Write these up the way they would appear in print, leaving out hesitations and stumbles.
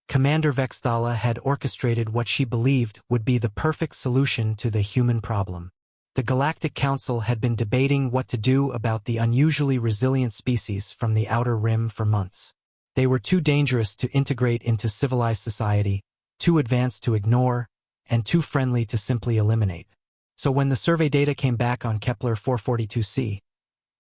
Commander Vexthala had orchestrated what she believed would be the perfect solution to the human problem. The Galactic Council had been debating what to do about the unusually resilient species from the Outer Rim for months. They were too dangerous to integrate into civilized society, too advanced to ignore, and too friendly to simply eliminate. So when the survey data came back on Kepler 442c,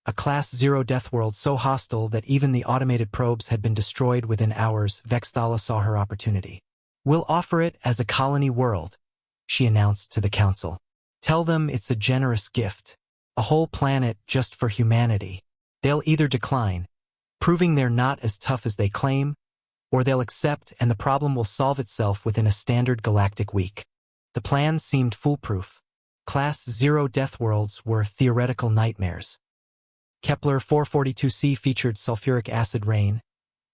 a Class 0 Deathworld so hostile that even the automated probes had been destroyed within hours, Vexthala saw her opportunity. "We'll offer it as a colony world," she announced to the Council. "Tell them it's a generous gift, a whole planet just for humanity. They'll either decline, proving they're not as tough as they claim, or they'll accept and the problem will solve itself within a standard galactic week." The plan seemed foolproof. Class 0 Deathworlds were theoretical nightmares. Kepler 442c featured sulfuric acid rain,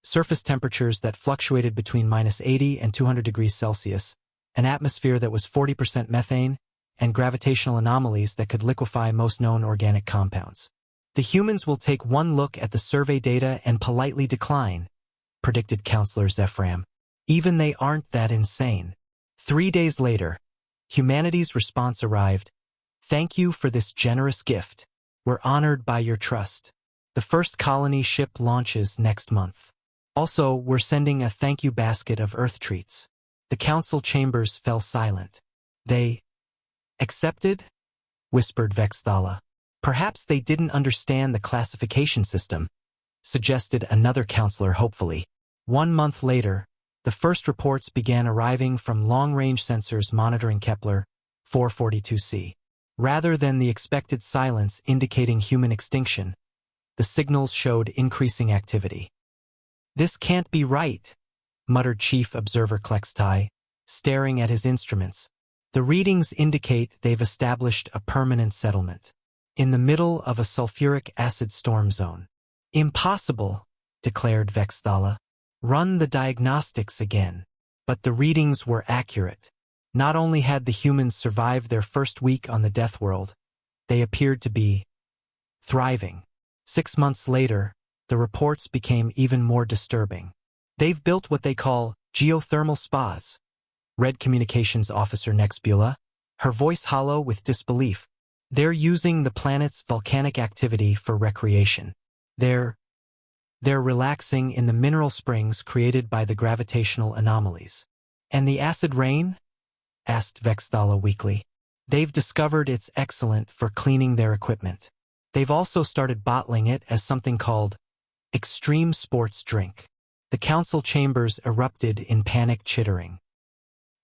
surface temperatures that fluctuated between -80 and 200 degrees Celsius, an atmosphere that was 40% methane, and gravitational anomalies that could liquefy most known organic compounds. "The humans will take one look at the survey data and politely decline," predicted Counselor Zephram. "Even they aren't that insane." 3 days later, humanity's response arrived. "Thank you for this generous gift. We're honored by your trust. The first colony ship launches next month. Also, we're sending a thank you basket of Earth treats." The council chambers fell silent. "They accepted?" whispered Vexthala. "Perhaps they didn't understand the classification system," suggested another counselor hopefully. 1 month later, the first reports began arriving from long-range sensors monitoring Kepler 442c. Rather than the expected silence indicating human extinction, the signals showed increasing activity. "This can't be right," muttered Chief Observer Klextai, staring at his instruments. "The readings indicate they've established a permanent settlement in the middle of a sulfuric acid storm zone." "Impossible," declared Vexthala. "Run the diagnostics again." But the readings were accurate. Not only had the humans survived their first week on the Deathworld, they appeared to be thriving. 6 months later, the reports became even more disturbing. "They've built what they call geothermal spas," read Communications Officer Nexbula, her voice hollow with disbelief. "They're using the planet's volcanic activity for recreation. They're relaxing in the mineral springs created by the gravitational anomalies." "And the acid rain?" asked Vexthala weakly. "They've discovered it's excellent for cleaning their equipment. They've also started bottling it as something called extreme sports drink." The council chambers erupted in panic chittering.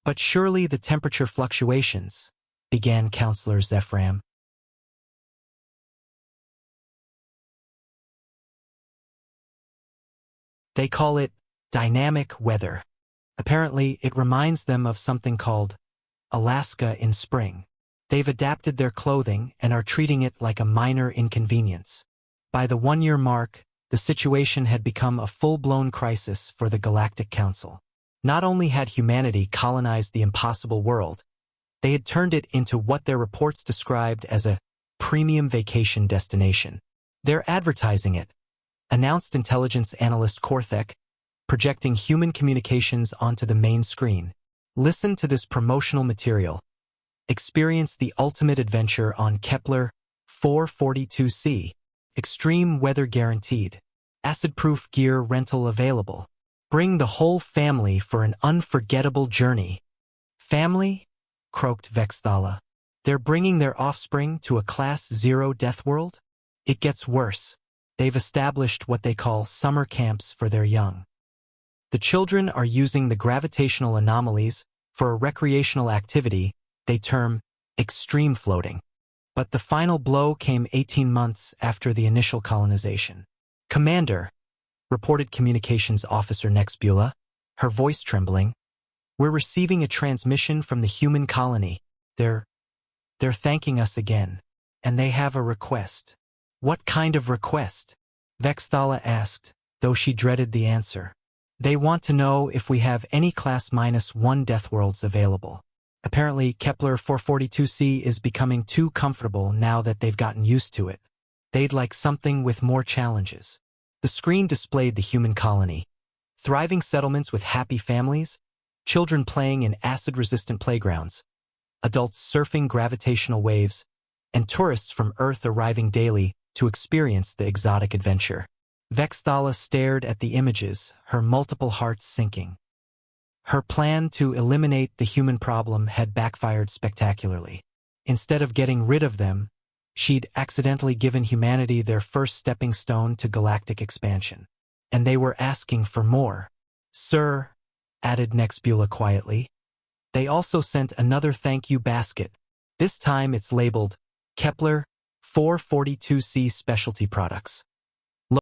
"But surely the temperature fluctuations," began Counselor Zephram. "They call it dynamic weather. Apparently, it reminds them of something called Alaska in spring. They've adapted their clothing and are treating it like a minor inconvenience." By the 1-year mark, the situation had become a full-blown crisis for the Galactic Council. Not only had humanity colonized the impossible world, they had turned it into what their reports described as a premium vacation destination. "They're advertising it," announced intelligence analyst Korthek, projecting human communications onto the main screen. "Listen to this promotional material. Experience the ultimate adventure on Kepler 442c. Extreme weather guaranteed. Acid-proof gear rental available. Bring the whole family for an unforgettable journey." "Family?" croaked Vexthala. "They're bringing their offspring to a Class 0 Deathworld? It gets worse. They've established what they call summer camps for their young. The children are using the gravitational anomalies for a recreational activity they term extreme floating." But the final blow came 18 months after the initial colonization. "Commander," reported Communications Officer Nexbula, her voice trembling, "we're receiving a transmission from the human colony. They're thanking us again. And they have a request." "What kind of request?" Vexthala asked, though she dreaded the answer. "They want to know if we have any Class -1 Deathworlds available. Apparently, Kepler 442c is becoming too comfortable now that they've gotten used to it. They'd like something with more challenges." The screen displayed the human colony. Thriving settlements with happy families, children playing in acid-resistant playgrounds, adults surfing gravitational waves, and tourists from Earth arriving daily to experience the exotic adventure. Vexthala stared at the images, her multiple hearts sinking. Her plan to eliminate the human problem had backfired spectacularly. Instead of getting rid of them, she'd accidentally given humanity their first stepping stone to galactic expansion. And they were asking for more. Sir, added Nexbula quietly. They also sent another thank you basket. This time it's labeled Kepler 442C Specialty Products.